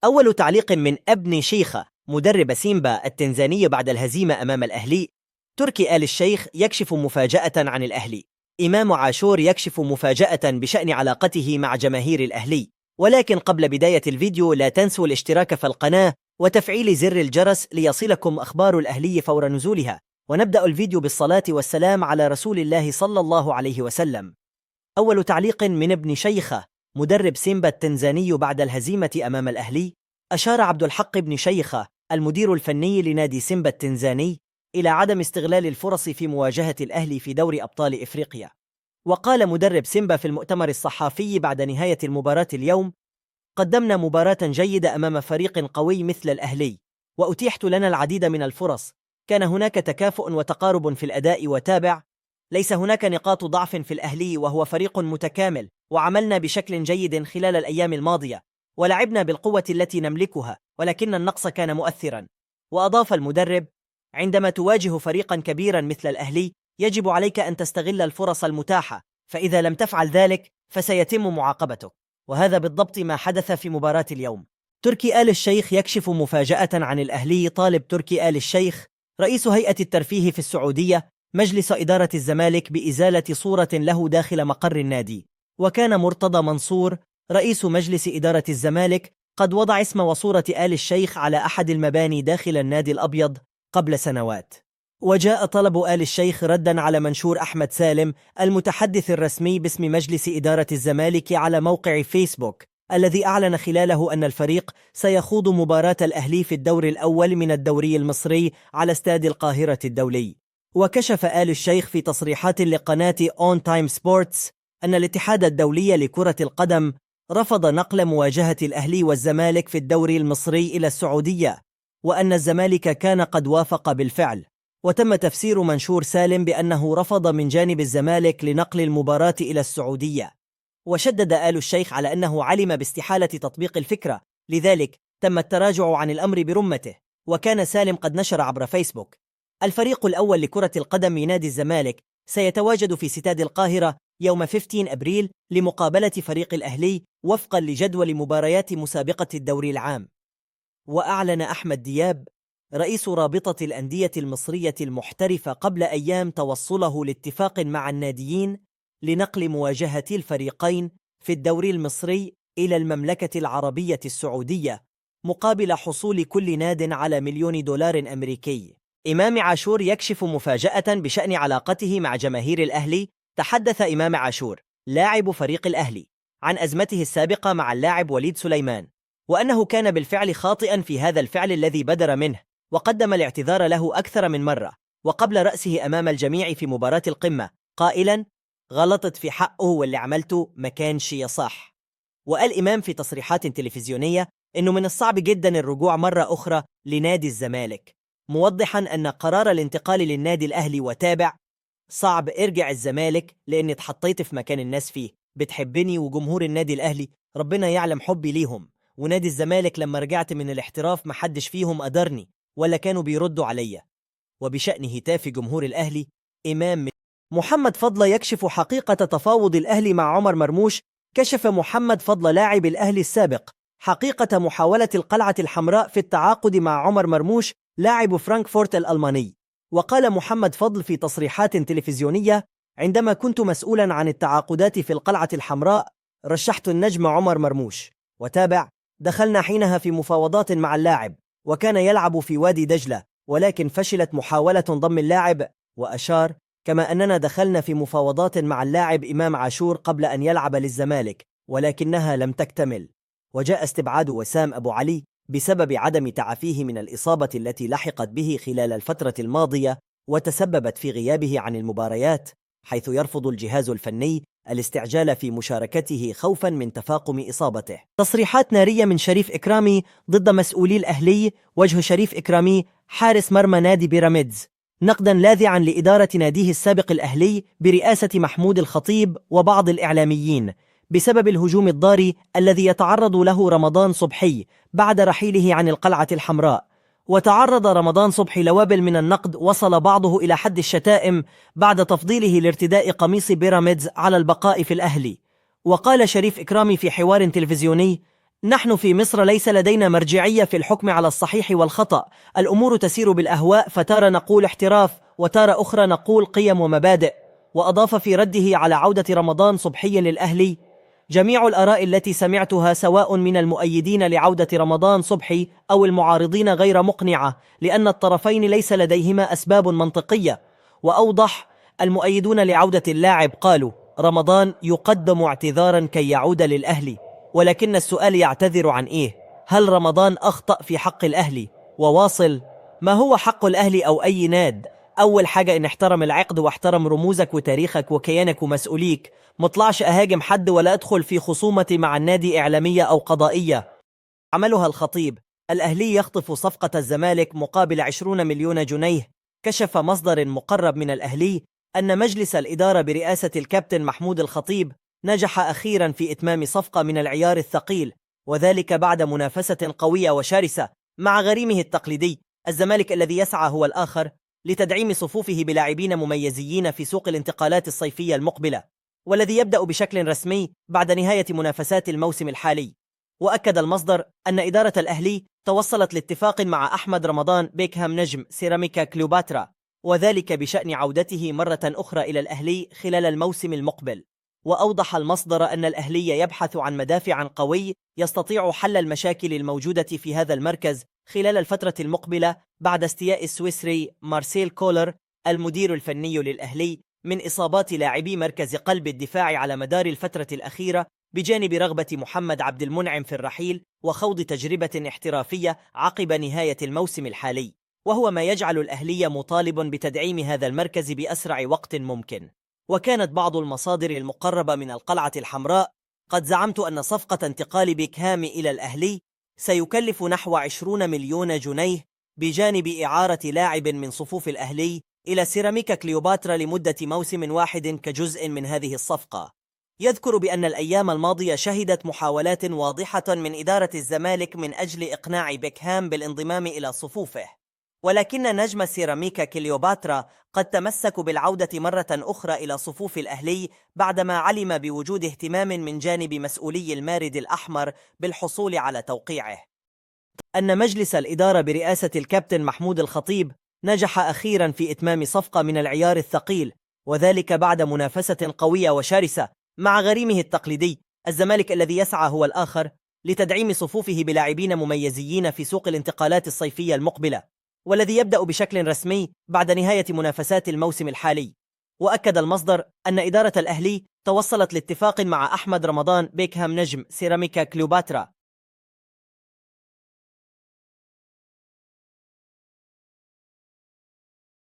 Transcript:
أول تعليق من ابن شيخة مدرب سيمبا التنزاني بعد الهزيمة أمام الأهلي. تركي آل الشيخ يكشف مفاجأة عن الأهلي. إمام عاشور يكشف مفاجأة بشأن علاقته مع جماهير الأهلي. ولكن قبل بداية الفيديو لا تنسوا الاشتراك في القناة وتفعيل زر الجرس ليصلكم أخبار الأهلي فور نزولها. ونبدأ الفيديو بالصلاة والسلام على رسول الله صلى الله عليه وسلم. أول تعليق من ابن شيخة مدرب سيمبا التنزاني بعد الهزيمة أمام الأهلي. أشار عبد الحق بن شيخة المدير الفني لنادي سيمبا التنزاني إلى عدم استغلال الفرص في مواجهة الأهلي في دوري أبطال إفريقيا. وقال مدرب سيمبا في المؤتمر الصحفي بعد نهاية المباراة اليوم: قدمنا مباراة جيدة أمام فريق قوي مثل الأهلي، وأتيحت لنا العديد من الفرص. كان هناك تكافؤ وتقارب في الأداء، وتابع: ليس هناك نقاط ضعف في الأهلي وهو فريق متكامل، وعملنا بشكل جيد خلال الأيام الماضية، ولعبنا بالقوة التي نملكها، ولكن النقص كان مؤثرا. وأضاف المدرب: عندما تواجه فريقا كبيرا مثل الأهلي يجب عليك أن تستغل الفرص المتاحة، فإذا لم تفعل ذلك فسيتم معاقبتك. وهذا بالضبط ما حدث في مباراة اليوم. تركي آل الشيخ يكشف مفاجأة عن الأهلي. طالب تركي آل الشيخ رئيس هيئة الترفيه في السعودية مجلس إدارة الزمالك بإزالة صورة له داخل مقر النادي. وكان مرتضى منصور رئيس مجلس إدارة الزمالك قد وضع اسم وصورة آل الشيخ على أحد المباني داخل النادي الأبيض قبل سنوات. وجاء طلب آل الشيخ رداً على منشور أحمد سالم المتحدث الرسمي باسم مجلس إدارة الزمالك على موقع فيسبوك، الذي أعلن خلاله أن الفريق سيخوض مباراة الأهلي في الدور الأول من الدوري المصري على استاد القاهرة الدولي. وكشف آل الشيخ في تصريحات لقناة أون تايم سبورتس أن الاتحاد الدولي لكرة القدم رفض نقل مواجهة الأهلي والزمالك في الدوري المصري إلى السعودية، وأن الزمالك كان قد وافق بالفعل. وتم تفسير منشور سالم بأنه رفض من جانب الزمالك لنقل المباراة إلى السعودية. وشدد آل الشيخ على أنه علم باستحالة تطبيق الفكرة، لذلك تم التراجع عن الأمر برمته. وكان سالم قد نشر عبر فيسبوك: الفريق الأول لكرة القدم لنادي الزمالك سيتواجد في استاد القاهرة يوم 15 أبريل لمقابلة فريق الأهلي وفقا لجدول مباريات مسابقة الدوري العام. وأعلن أحمد دياب رئيس رابطة الأندية المصرية المحترفة قبل أيام توصله لاتفاق مع الناديين لنقل مواجهة الفريقين في الدوري المصري إلى المملكة العربية السعودية مقابل حصول كل ناد على $1,000,000 أمريكي. إمام عاشور يكشف مفاجأة بشأن علاقته مع جماهير الأهلي. تحدث إمام عاشور لاعب فريق الأهلي عن أزمته السابقة مع اللاعب وليد سليمان، وأنه كان بالفعل خاطئا في هذا الفعل الذي بدر منه، وقدم الاعتذار له أكثر من مرة وقبل رأسه أمام الجميع في مباراة القمة، قائلا: غلطت في حقه واللي عملته ما كانش صح. وقال إمام في تصريحات تلفزيونية إنه من الصعب جدا الرجوع مرة أخرى لنادي الزمالك، موضحا أن قرار الانتقال للنادي الأهلي وتابع: صعب ارجع الزمالك لأني اتحطيت في مكان الناس فيه، بتحبني وجمهور النادي الأهلي ربنا يعلم حبي ليهم، ونادي الزمالك لما رجعت من الاحتراف محدش فيهم قدرني ولا كانوا بيردوا عليا. وبشأن هتاف جمهور الأهلي، إمام محمد فضل يكشف حقيقة تفاوض الأهلي مع عمر مرموش. كشف محمد فضل لاعب الأهلي السابق حقيقة محاولة القلعة الحمراء في التعاقد مع عمر مرموش لاعب فرانكفورت الألماني. وقال محمد فضل في تصريحات تلفزيونية: عندما كنت مسؤولا عن التعاقدات في القلعة الحمراء رشحت النجم عمر مرموش. وتابع: دخلنا حينها في مفاوضات مع اللاعب وكان يلعب في وادي دجلة، ولكن فشلت محاولة ضم اللاعب. وأشار: كما أننا دخلنا في مفاوضات مع اللاعب إمام عاشور قبل أن يلعب للزمالك ولكنها لم تكتمل. وجاء استبعاد وسام أبو علي بسبب عدم تعافيه من الإصابة التي لحقت به خلال الفترة الماضية وتسببت في غيابه عن المباريات، حيث يرفض الجهاز الفني الاستعجال في مشاركته خوفا من تفاقم إصابته. تصريحات نارية من شريف إكرامي ضد مسؤولي الأهلي. وجه شريف إكرامي حارس مرمى نادي بيراميدز نقدا لاذعا لإدارة ناديه السابق الأهلي برئاسة محمود الخطيب وبعض الإعلاميين بسبب الهجوم الضاري الذي يتعرض له رمضان صبحي بعد رحيله عن القلعة الحمراء. وتعرض رمضان صبحي لوابل من النقد وصل بعضه إلى حد الشتائم بعد تفضيله لارتداء قميص بيراميدز على البقاء في الأهلي. وقال شريف إكرامي في حوار تلفزيوني: نحن في مصر ليس لدينا مرجعية في الحكم على الصحيح والخطأ، الأمور تسير بالأهواء، فتارة نقول احتراف وتارة أخرى نقول قيم ومبادئ. وأضاف في رده على عودة رمضان صبحي للأهلي: جميع الآراء التي سمعتها سواء من المؤيدين لعودة رمضان صبحي أو المعارضين غير مقنعة، لأن الطرفين ليس لديهما أسباب منطقية. وأوضح: المؤيدون لعودة اللاعب قالوا رمضان يقدم اعتذارا كي يعود للأهلي، ولكن السؤال يعتذر عن إيه؟ هل رمضان أخطأ في حق الأهلي؟ وواصل: ما هو حق الأهلي أو أي ناد؟ أول حاجة إن احترم العقد واحترم رموزك وتاريخك وكيانك ومسؤوليك، مطلعش أهاجم حد ولا أدخل في خصومة مع النادي إعلامية أو قضائية. عملها الخطيب: الأهلي يخطف صفقة الزمالك مقابل 20 مليون جنيه. كشف مصدر مقرب من الأهلي أن مجلس الإدارة برئاسة الكابتن محمود الخطيب نجح أخيرا في إتمام صفقة من العيار الثقيل، وذلك بعد منافسة قوية وشرسة مع غريمه التقليدي الزمالك الذي يسعى هو الآخر لتدعيم صفوفه بلاعبين مميزين في سوق الانتقالات الصيفية المقبلة، والذي يبدأ بشكل رسمي بعد نهاية منافسات الموسم الحالي. وأكد المصدر أن إدارة الأهلي توصلت لاتفاق مع أحمد رمضان بيكهام نجم سيراميكا كليوباترا، وذلك بشأن عودته مرة أخرى إلى الأهلي خلال الموسم المقبل. وأوضح المصدر أن الأهلي يبحث عن مدافع قوي يستطيع حل المشاكل الموجودة في هذا المركز خلال الفترة المقبلة بعد استياء السويسري مارسيل كولر المدير الفني للأهلي من إصابات لاعبي مركز قلب الدفاع على مدار الفترة الأخيرة، بجانب رغبة محمد عبد المنعم في الرحيل وخوض تجربة احترافية عقب نهاية الموسم الحالي، وهو ما يجعل الأهلي مطالب بتدعيم هذا المركز بأسرع وقت ممكن. وكانت بعض المصادر المقربة من القلعة الحمراء قد زعمت أن صفقة انتقال بيكهام إلى الأهلي سيكلف نحو 20 مليون جنيه، بجانب إعارة لاعب من صفوف الأهلي إلى سيراميكا كليوباترا لمدة موسم واحد كجزء من هذه الصفقة. يذكر بأن الأيام الماضية شهدت محاولات واضحة من إدارة الزمالك من أجل إقناع بيكهام بالانضمام إلى صفوفه، ولكن نجم سيراميكا كليوباترا قد تمسك بالعودة مرة أخرى إلى صفوف الأهلي بعدما علم بوجود اهتمام من جانب مسؤولي المارد الأحمر بالحصول على توقيعه. أن مجلس الإدارة برئاسة الكابتن محمود الخطيب نجح أخيرا في إتمام صفقة من العيار الثقيل، وذلك بعد منافسة قوية وشرسة مع غريمه التقليدي الزمالك الذي يسعى هو الآخر لتدعيم صفوفه بلاعبين مميزين في سوق الانتقالات الصيفية المقبلة، والذي يبدأ بشكل رسمي بعد نهاية منافسات الموسم الحالي. وأكد المصدر أن إدارة الأهلي توصلت لاتفاق مع أحمد رمضان بيكهام نجم سيراميكا كليوباترا،